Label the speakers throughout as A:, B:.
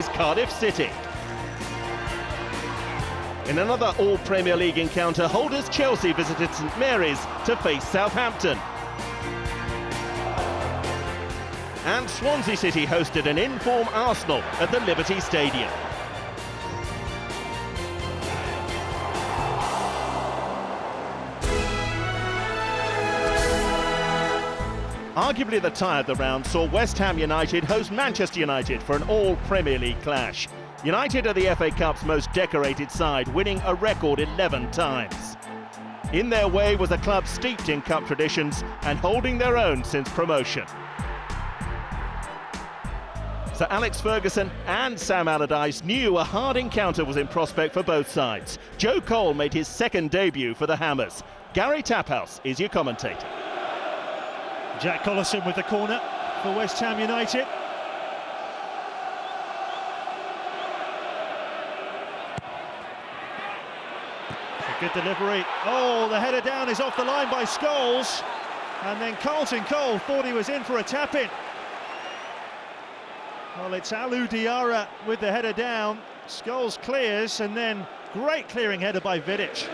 A: Cardiff City. In another all-Premier League encounter, holders Chelsea visited St Mary's to face Southampton. And Swansea City hosted an in-form Arsenal at the Liberty Stadium. Arguably the tie of the round saw West Ham United host Manchester United for an all-Premier League clash. United are the FA Cup's most decorated side, winning a record 11 times. In their way was a club steeped in cup traditions and holding their own since promotion. Sir Alex Ferguson and Sam Allardyce knew a hard encounter was in prospect for both sides. Joe Cole made his second debut for the Hammers. Gary Taphouse is your commentator.
B: Jack Collison with the corner for West Ham United. A good delivery. Oh, the header down is off the line by Scholes. And then Carlton Cole thought he was in for a tap-in. Well, it's Alou Diarra with the header down. Scholes clears, and then great clearing header by Vidic.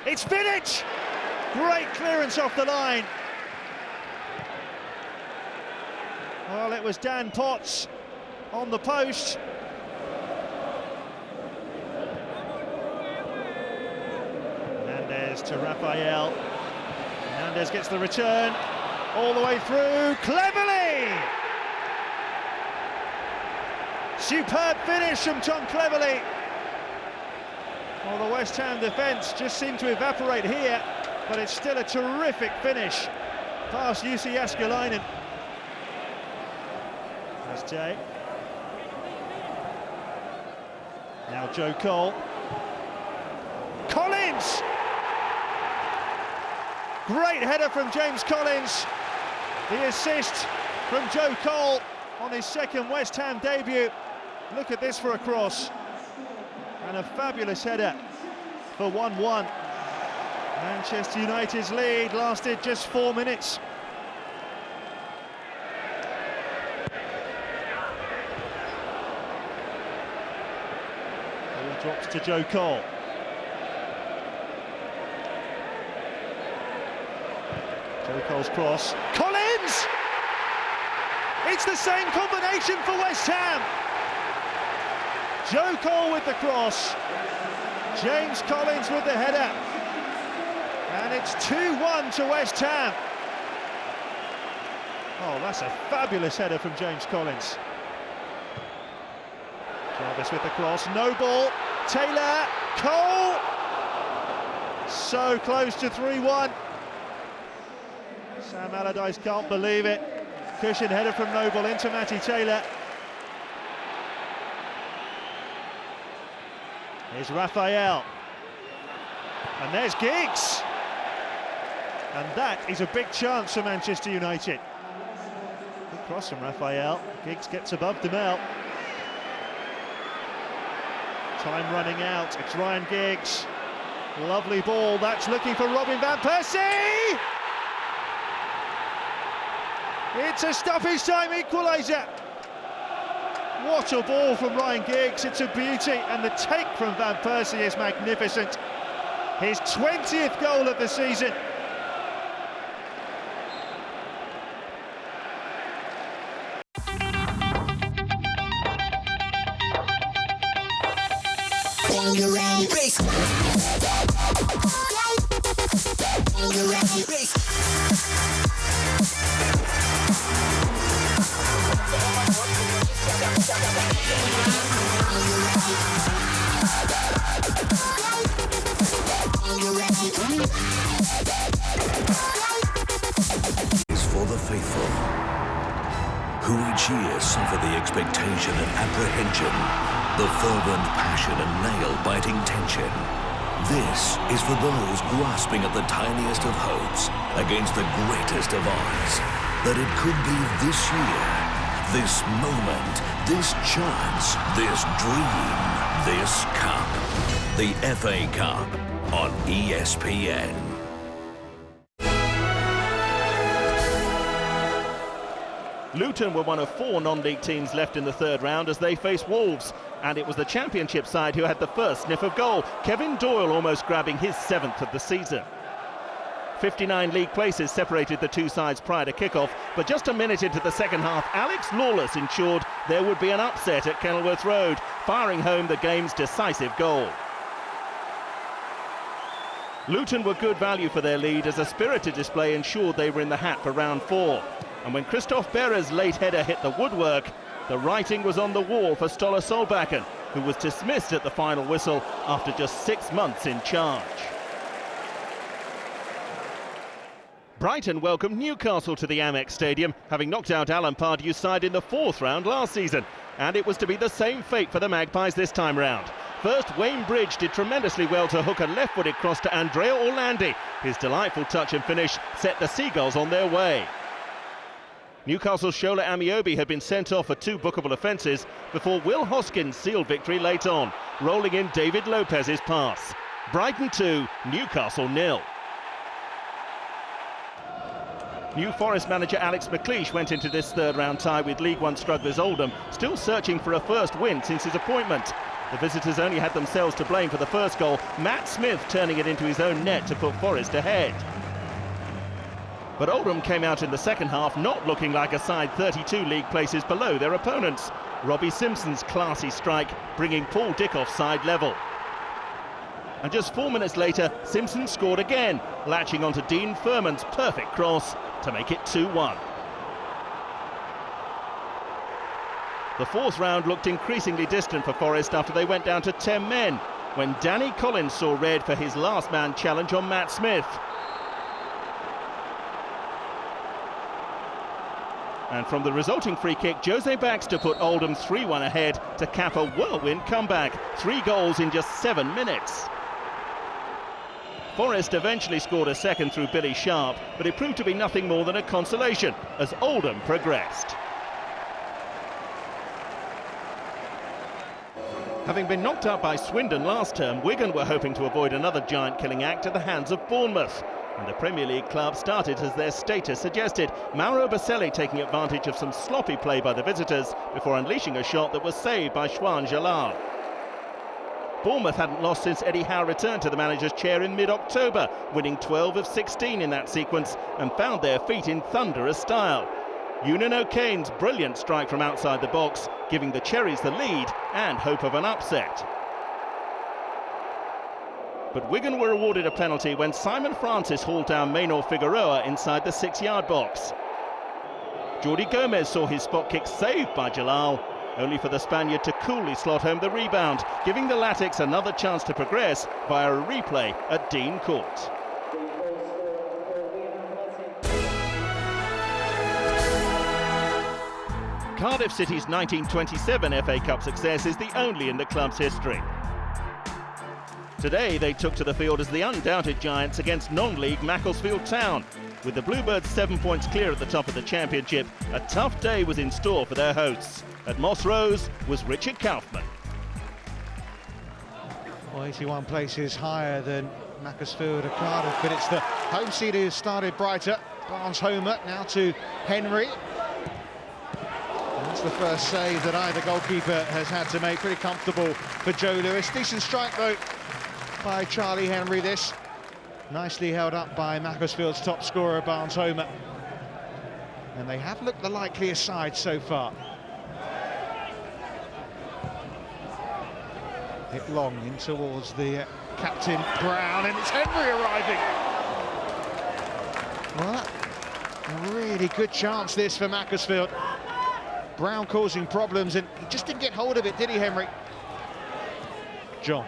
B: It's Vidic! Great clearance off the line. Well, it was Dan Potts on the post. Hernandez to Raphael. Hernandez gets the return all the way through. Cleverley! Superb finish from Tom Cleverley. Well, the West Ham defence just seemed to evaporate here, but it's still a terrific finish past Jussi Jääskeläinen. That's Jay. Now Joe Cole. Collins! Great header from James Collins. The assist from Joe Cole on his second West Ham debut. Look at this for a cross. And a fabulous header for 1-1. Manchester United's lead lasted just 4 minutes. Ball drops to Joe Cole. Joe Cole's cross. Collins! It's the same combination for West Ham. Joe Cole with the cross. James Collins with the header. And it's 2-1 to West Ham. Oh, that's a fabulous header from James Collins. Jarvis with the cross, no ball. Taylor, Cole. So close to 3-1. Sam Allardyce can't believe it. Cushion header from Noble into Matty Taylor. Here's Raphael. And there's Giggs. And that is a big chance for Manchester United. Good cross from Raphael. Giggs gets above Demel. Time running out. It's Ryan Giggs. Lovely ball. That's looking for Robin van Persie. It's a stoppage time equaliser. What a ball from Ryan Giggs. It's a beauty. And the take from Van Persie is magnificent. His 20th goal of the season.
C: Is for the faithful, who each year suffer the expectation and apprehension, the fervent passion and nail-biting tension. This is for those grasping at the tiniest of hopes against the greatest of odds, that it could be this year, this moment, this chance, this dream, this cup. The FA Cup on ESPN.
A: Luton were one of 4 non-league teams left in the third round as they face Wolves. And it was the Championship side who had the first sniff of goal. Kevin Doyle almost grabbing his 7th of the season. 59 league places separated the two sides prior to kick-off, but just a minute into the second half, Alex Lawless ensured there would be an upset at Kenilworth Road, firing home the game's decisive goal. Luton were good value for their lead as a spirited display ensured they were in the hat for round 4. And when Christoph Berra's late header hit the woodwork, the writing was on the wall for Ståle Solbakken, who was dismissed at the final whistle after just 6 months in charge. Brighton welcomed Newcastle to the Amex Stadium, having knocked out Alan Pardew's side in the 4th round last season. And it was to be the same fate for the Magpies this time round. First, Wayne Bridge did tremendously well to hook a left-footed cross to Andrea Orlandi. His delightful touch and finish set the Seagulls on their way. Newcastle's Shola Amiobi had been sent off for 2 bookable offences before Will Hoskins sealed victory late on, rolling in David Lopez's pass. Brighton 2, Newcastle 0. New Forest manager Alex McLeish went into this third round tie with League One strugglers Oldham, still searching for a first win since his appointment. The visitors only had themselves to blame for the first goal, Matt Smith turning it into his own net to put Forest ahead. But Oldham came out in the second half not looking like a side 32 league places below their opponents. Robbie Simpson's classy strike bringing Paul Dickoff's side level. And just 4 minutes later, Simpson scored again, latching onto Dean Furman's perfect cross to make it 2-1. The 4th round looked increasingly distant for Forest after they went down to 10 men, when Danny Collins saw red for his last man challenge on Matt Smith. And from the resulting free kick, Jose Baxter put Oldham 3-1 ahead to cap a whirlwind comeback. 3 goals in just 7 minutes. Forest eventually scored a second through Billy Sharp, but it proved to be nothing more than a consolation as Oldham progressed. Having been knocked out by Swindon last term, Wigan were hoping to avoid another giant-killing act at the hands of Bournemouth. And the Premier League club started as their status suggested, Mauro Baselli taking advantage of some sloppy play by the visitors before unleashing a shot that was saved by Shwan Jalal. Bournemouth hadn't lost since Eddie Howe returned to the manager's chair in mid-October, winning 12 of 16 in that sequence and found their feet in thunderous style. Eunan O'Kane's brilliant strike from outside the box, giving the Cherries the lead and hope of an upset. But Wigan were awarded a penalty when Simon Francis hauled down Maynor Figueroa inside the 6-yard box. Jordi Gomez saw his spot kick saved by Jalal, only for the Spaniard to coolly slot home the rebound, giving the Latics another chance to progress via a replay at Dean Court. Cardiff City's 1927 FA Cup success is the only in the club's history. Today they took to the field as the undoubted giants against non-league Macclesfield Town. With the Bluebirds 7 points clear at the top of the Championship, a tough day was in store for their hosts. At Moss Rose was Richard Kaufman.
B: Well, 81 places higher than Macclesfield or Cardiff, but it's the home seed who started brighter. Barnes Homer now to Henry. And that's the first save that either goalkeeper has had to make. Pretty comfortable for Joe Lewis. Decent strike though by Charlie Henry this. Nicely held up by Macclesfield's top scorer Barnes Homer. And they have looked the likelier side so far. Hit long in towards the captain Brown, and it's Henry arriving. Well, a really good chance this for Macclesfield. Brown causing problems, and he just didn't get hold of it, did he, Henry? John.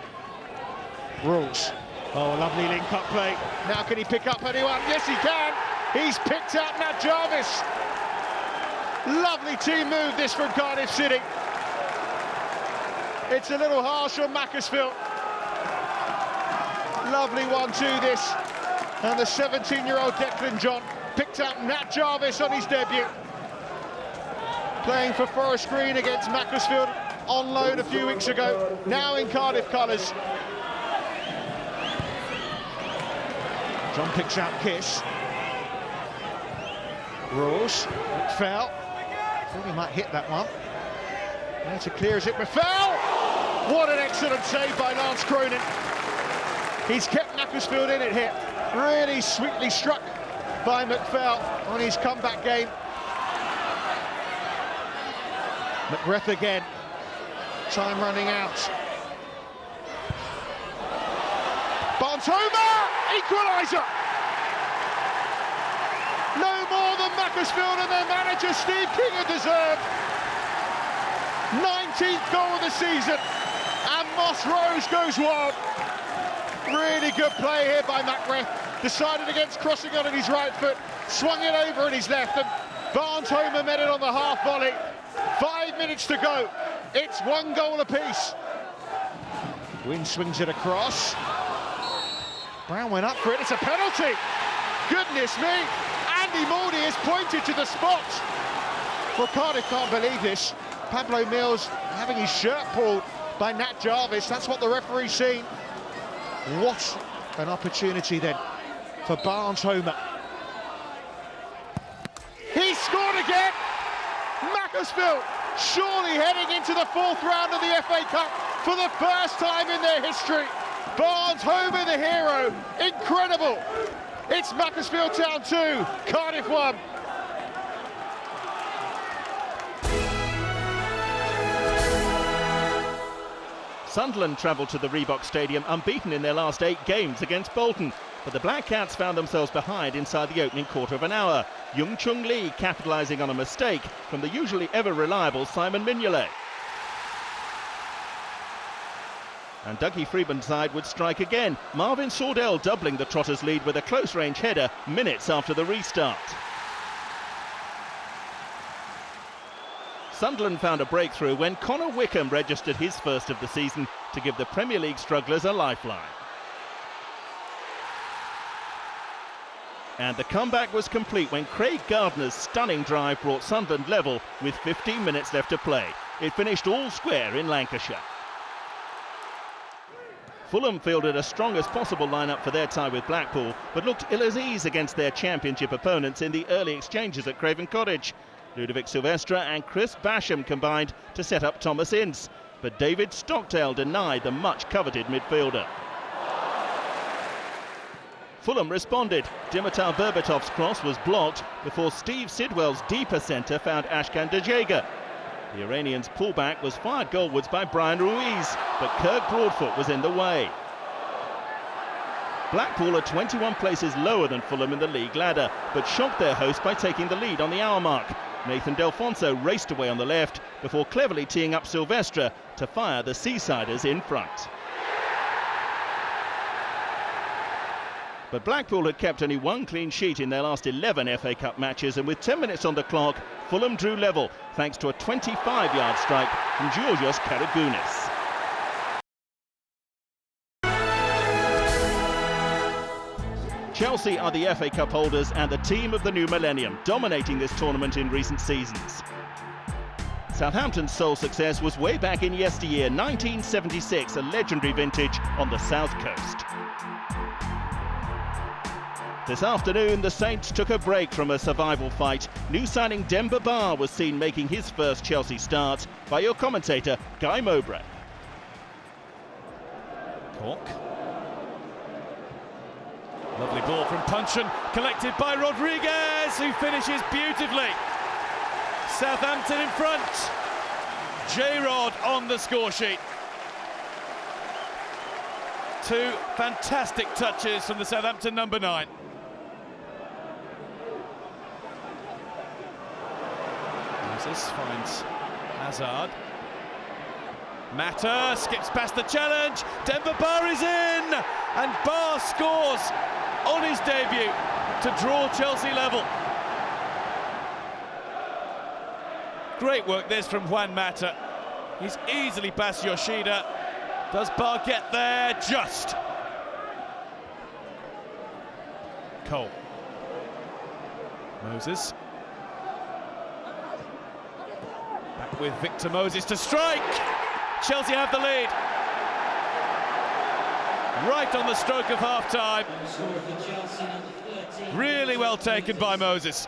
B: Rules. Oh, lovely link-up play. Now can he pick up anyone? Yes, he can. He's picked up Nat Jarvis. Lovely team move this from Cardiff City. It's a little harsh on Macclesfield. Lovely 1-2 this. And the 17-year-old Declan John picked up Nat Jarvis on his debut. Playing for Forest Green against Macclesfield on loan a few weeks ago. Now in Cardiff colours. John picks out Kiss. Rose, fell. Thought he might hit that one. There to clear as it Rafael! What an excellent save by Lance Cronin. He's kept Macclesfield in it here. Really sweetly struck by McPhail on his comeback game. McGrath again. Time running out. Barnes-Homa! Equaliser! No more than Macclesfield and their manager Steve King have deserved. 19th goal of the season, and Moss Rose goes wild. Really good play here by McGrath. Decided against crossing on his right foot, swung it over on his left, and Barnes-Homa met it on the half volley. 5 minutes to go. It's 1 goal apiece. Wynn swings it across. Brown went up for it. It's a penalty. Goodness me. Andy Mooney has pointed to the spot. Well, Cardiff can't believe this. Pablo Mills having his shirt pulled by Nat Jarvis. That's what the referee's seen. What an opportunity then for Barnes-Homa. He scored again. Macclesfield surely heading into the 4th round of the FA Cup for the first time in their history. Barnes-Homa the hero. Incredible. It's Macclesfield Town 2, Cardiff 1.
A: Sunderland travelled to the Reebok Stadium unbeaten in their last 8 games against Bolton, but the Black Cats found themselves behind inside the opening quarter of an hour. Yung Chung Lee capitalising on a mistake from the usually ever-reliable Simon Mignolet. And Dougie Freeman's side would strike again. Marvin Sordell doubling the Trotters' lead with a close-range header minutes after the restart. Sunderland found a breakthrough when Connor Wickham registered his first of the season to give the Premier League strugglers a lifeline. And the comeback was complete when Craig Gardner's stunning drive brought Sunderland level with 15 minutes left to play. It finished all square in Lancashire. Fulham fielded a strong as possible lineup for their tie with Blackpool, but looked ill at ease against their championship opponents in the early exchanges at Craven Cottage. Ludovic Silvestre and Chris Basham combined to set up Thomas Ince, but David Stockdale denied the much-coveted midfielder. Fulham responded. Dimitar Berbatov's cross was blocked before Steve Sidwell's deeper centre found Ashkan Dejega. The Iranian's pullback was fired goalwards by Brian Ruiz, but Kirk Broadfoot was in the way. Blackpool are 21 places lower than Fulham in the league ladder, but shocked their host by taking the lead on the hour mark. Nathan Delfonso raced away on the left before cleverly teeing up Silvestre to fire the Seasiders in front. But Blackpool had kept only 1 clean sheet in their last 11 FA Cup matches, and with 10 minutes on the clock, Fulham drew level thanks to a 25-yard strike from Georgios Karagounis. Chelsea are the FA Cup holders and the team of the new millennium, dominating this tournament in recent seasons. Southampton's sole success was way back in yesteryear, 1976, a legendary vintage on the south coast. This afternoon, the Saints took a break from a survival fight. New signing Demba Ba was seen making his first Chelsea start by your commentator, Guy Mowbray.
D: Cork. Lovely ball from Puncheon, collected by Rodriguez, who finishes beautifully. Southampton in front. J-Rod on the score sheet. 2 fantastic touches from the Southampton number 9. Moses finds Hazard. Mata skips past the challenge. Demba Ba is in, and Ba scores on his debut to draw Chelsea level. Great work this from Juan Mata. He's easily past Yoshida. Does Ba get there? Just. Cole. Moses. Back with Victor Moses to strike. Chelsea have the lead. Right on the stroke of half-time. Really well taken by Moses.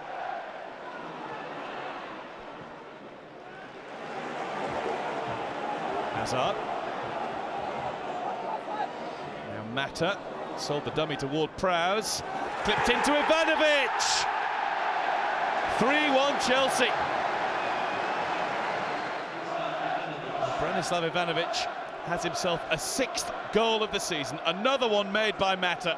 D: Hazard. Now Mata sold the dummy toward Prowse. Clipped into Ivanovic. 3-1 Chelsea. Branislav Ivanovic has himself a 6th goal of the season. Another one made by Mata.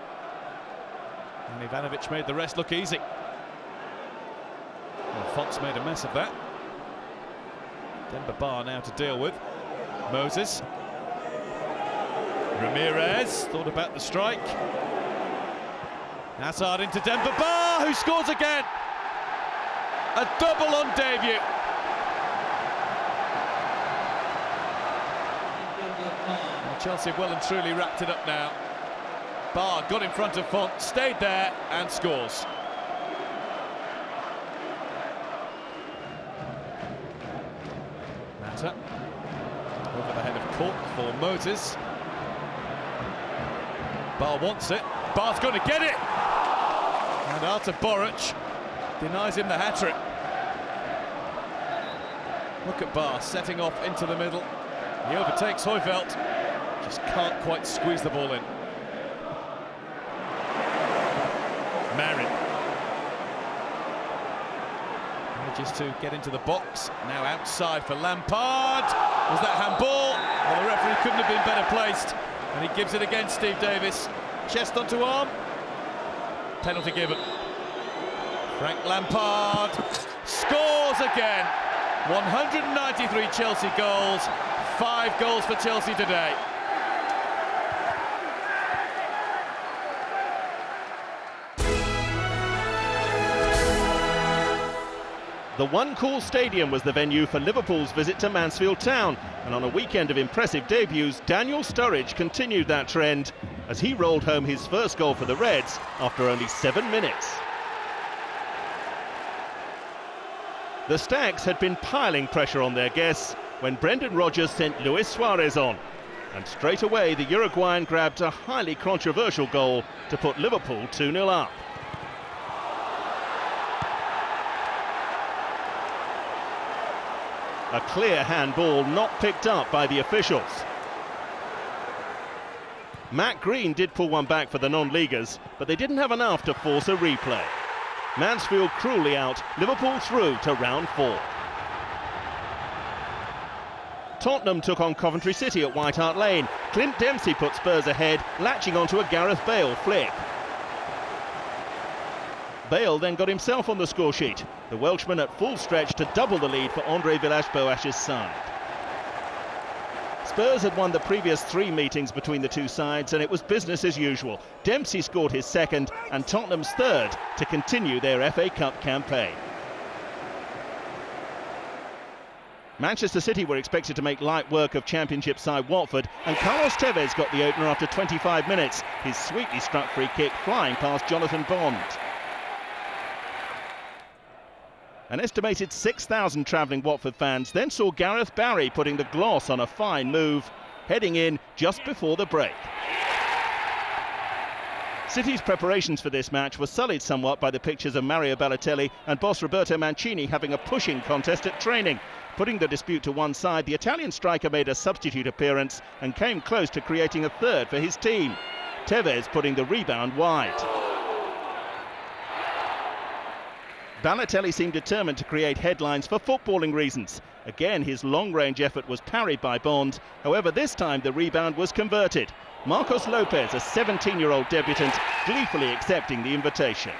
D: And Ivanovic made the rest look easy. Well, Fox made a mess of that. Demba Ba now to deal with. Moses. Ramirez thought about the strike. Hazard into Demba Ba, who scores again. A double on debut. Well, Chelsea have well and truly wrapped it up now. Ba got in front of Font, stayed there and scores. Mata over the head of Cork for Moses. Ba wants it. Ba's going to get it. And Artur Boruc denies him the hat-trick. Look at Ba setting off into the middle. He overtakes Højfeldt. Just can't quite squeeze the ball in. Marin manages to get into the box. Now outside for Lampard. Was that handball? Well, the referee couldn't have been better placed. And he gives it again, Steve Davis. Chest onto arm. Penalty given. Frank Lampard scores again. 193 Chelsea goals. 5 goals for Chelsea today.
A: The One Call Stadium was the venue for Liverpool's visit to Mansfield Town, and on a weekend of impressive debuts, Daniel Sturridge continued that trend as he rolled home his first goal for the Reds after only 7 minutes. The Stags had been piling pressure on their guests when Brendan Rodgers sent Luis Suarez on, and straight away the Uruguayan grabbed a highly controversial goal to put Liverpool 2-0 up. A clear handball not picked up by the officials. Matt Green did pull one back for the non-leaguers, but they didn't have enough to force a replay. Mansfield cruelly out, Liverpool through to round 4. Tottenham took on Coventry City at White Hart Lane. Clint Dempsey put Spurs ahead, latching onto a Gareth Bale flick. Bale then got himself on the score sheet. The Welshman at full stretch to double the lead for Andre Villas-Boas's side. Spurs had won the previous 3 meetings between the two sides and it was business as usual. Dempsey scored his second and Tottenham's third to continue their FA Cup campaign. Manchester City were expected to make light work of Championship side Watford, and Carlos Tevez got the opener after 25 minutes. His sweetly struck free kick flying past Jonathan Bond. An estimated 6,000 travelling Watford fans then saw Gareth Barry putting the gloss on a fine move, heading in just before the break. City's preparations for this match were sullied somewhat by the pictures of Mario Balotelli and boss Roberto Mancini having a pushing contest at training. Putting the dispute to one side, the Italian striker made a substitute appearance and came close to creating a third for his team. Tevez putting the rebound wide. Balotelli seemed determined to create headlines for footballing reasons. Again, his long-range effort was parried by Bond. However, this time the rebound was converted. Marcos Lopez, a 17-year-old debutant, gleefully accepting the invitation.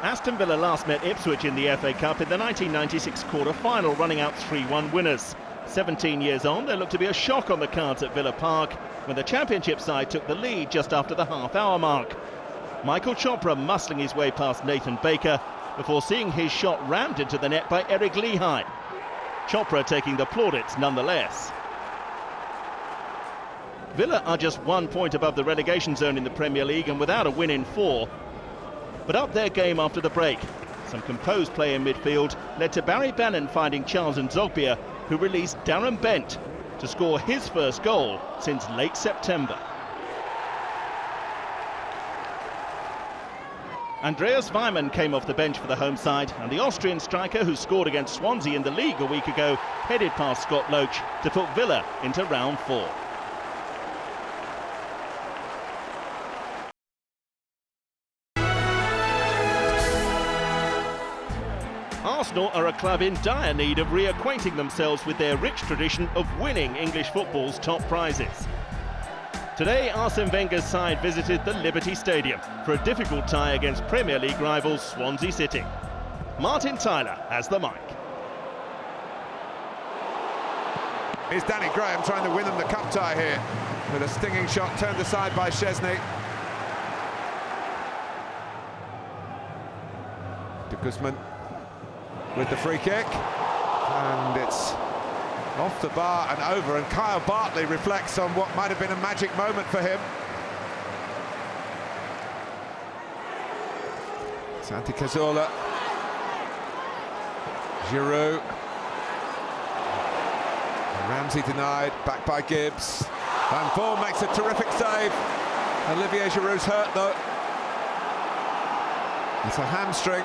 A: Aston Villa last met Ipswich in the FA Cup in the 1996 quarter-final, running out 3-1 winners. 17 years on, there looked to be a shock on the cards at Villa Park when the Championship side took the lead just after the half-hour mark. Michael Chopra muscling his way past Nathan Baker before seeing his shot rammed into the net by Eric Lehigh. Chopra taking the plaudits nonetheless. Villa are just 1 point above the relegation zone in the Premier League and without a win in 4. But up their game after the break. Some composed play in midfield led to Barry Bannon finding Charles Nzogbia, who released Darren Bent to score his first goal since late September. Andreas Weimann came off the bench for the home side, and the Austrian striker who scored against Swansea in the league a week ago headed past Scott Loach to put Villa into round 4. Arsenal are a club in dire need of reacquainting themselves with their rich tradition of winning English football's top prizes. Today, Arsene Wenger's side visited the Liberty Stadium for a difficult tie against Premier League rivals Swansea City. Martin Tyler has the mic.
E: Here's Danny Graham trying to win them the cup tie here with a stinging shot turned aside by Szczesny. De Guzman with the free kick, and it's off the bar and over, and Kyle Bartley reflects on what might have been a magic moment for him. Santi Cazorla, Giroud, Ramsey denied, back by Gibbs. Van Boom makes a terrific save. Olivier Giroud's hurt though. It's a hamstring.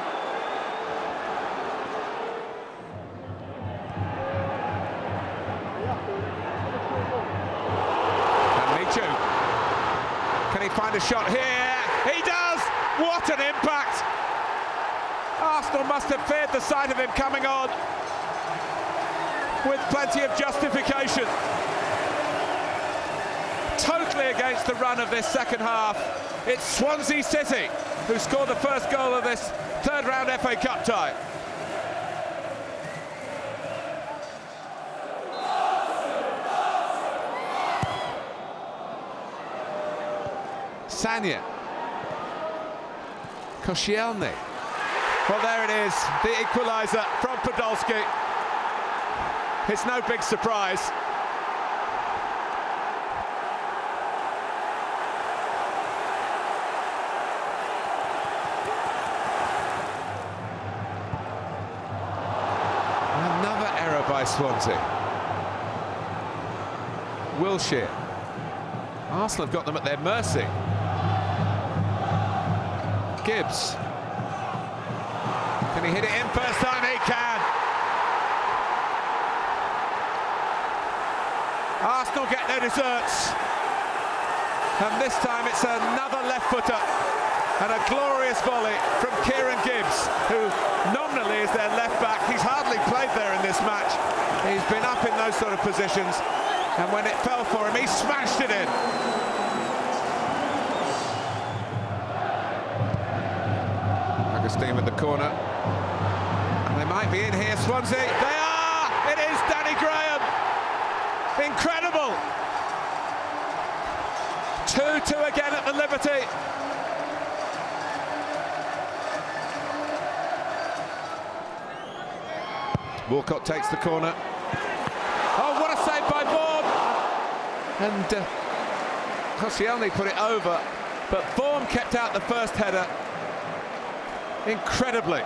E: Can he find a shot here? He does! What an impact! Arsenal must have feared the sight of him coming on with plenty of justification. Totally against the run of this second half. It's Swansea City who scored the first goal of this third round FA Cup tie. Sagna, Koscielny. Well, there it is, the equaliser from Podolski. It's no big surprise. Another error by Swansea. Wilshere. Arsenal have got them at their mercy. Gibbs. Can he hit it in first time? He can. Arsenal get their desserts. And this time it's another left footer. And a glorious volley from Kieran Gibbs, who nominally is their left back. He's hardly played there in this match. He's been up in those sort of positions. And when it fell for him, he smashed it in. Augustine with the corner, and they might be in here. Swansea, they are! It is Danny Graham! Incredible! 2-2 again at the Liberty. Walcott takes the corner. Oh, what a save by Vorm! And Koscielny put it over, but Vorm kept out the first header. Incredibly.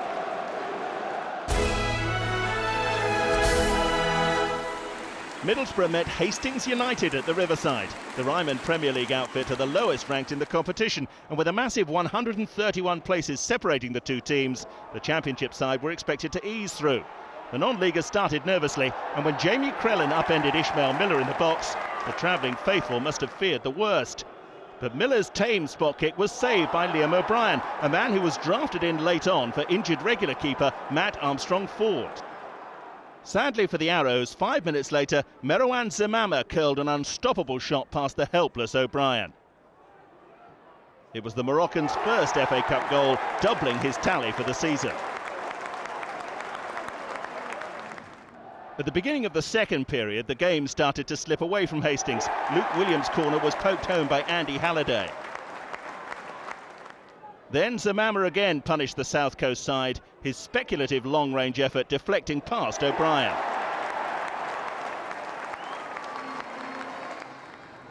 A: Middlesbrough met Hastings United at the Riverside. The Ryman Premier League outfit are the lowest ranked in the competition, and with a massive 131 places separating the two teams, the Championship side were expected to ease through. The non-leaguers started nervously, and when Jamie Crellin upended Ishmael Miller in the box, the travelling faithful must have feared the worst. But Miller's tame spot kick was saved by Liam O'Brien, a man who was drafted in late on for injured regular keeper Matt Armstrong-Ford. Sadly for the Arrows, 5 minutes later, Merouane Zemama curled an unstoppable shot past the helpless O'Brien. It was the Moroccan's first FA Cup goal, doubling his tally for the season. At the beginning of the second period, the game started to slip away from Hastings. Luke Williams' corner was poked home by Andy Halliday. Then Zemama again punished the South Coast side, his speculative long-range effort deflecting past O'Brien.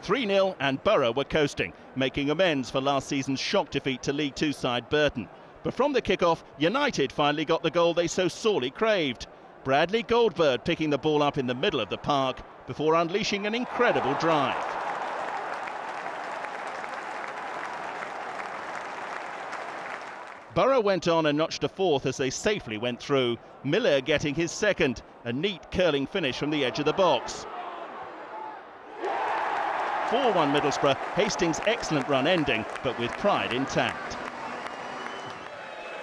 A: 3-0 and Borough were coasting, making amends for last season's shock defeat to League Two side Burton. But from the kick-off, United finally got the goal they so sorely craved. Bradley Goldberg picking the ball up in the middle of the park before unleashing an incredible drive. Borough went on and notched a fourth as they safely went through. Miller getting his second, a neat curling finish from the edge of the box. 4-1 Middlesbrough, Hastings' excellent run ending, but with pride intact.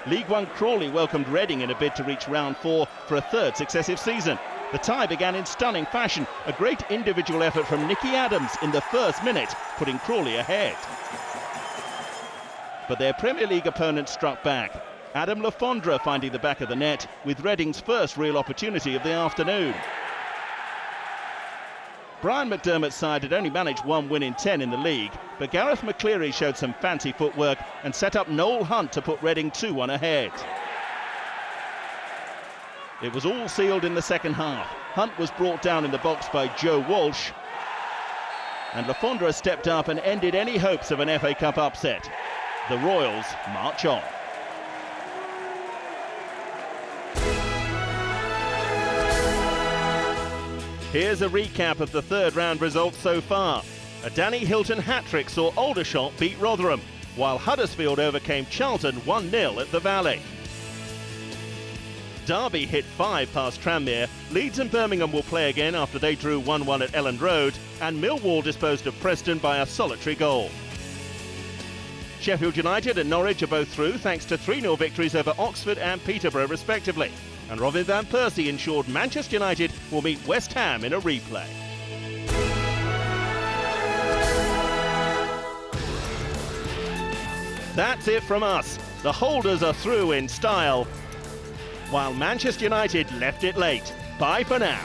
A: League One Crawley welcomed Reading in a bid to reach round 4 for a third successive season. The tie began in stunning fashion, a great individual effort from Nicky Adams in the first minute, putting Crawley ahead. But their Premier League opponent struck back. Adam Le Fondre finding the back of the net with Reading's first real opportunity of the afternoon. Brian McDermott's side had only managed 1 win in 10 in the league, but Gareth McCleary showed some fancy footwork and set up Noel Hunt to put Reading 2-1 ahead. It was all sealed in the second half. Hunt was brought down in the box by Joe Walsh, and Le Fondre stepped up and ended any hopes of an FA Cup upset. The Royals march on. Here's a recap of the third round results so far. A Danny Hilton hat-trick saw Aldershot beat Rotherham, while Huddersfield overcame Charlton 1-0 at the Valley. Derby hit 5 past Tranmere, Leeds and Birmingham will play again after they drew 1-1 at Elland Road, and Millwall disposed of Preston by a solitary goal. Sheffield United and Norwich are both through thanks to 3-0 victories over Oxford and Peterborough respectively. And Robin van Persie ensured Manchester United will meet West Ham in a replay. That's it from us. The holders are through in style, while Manchester United left it late. Bye for now.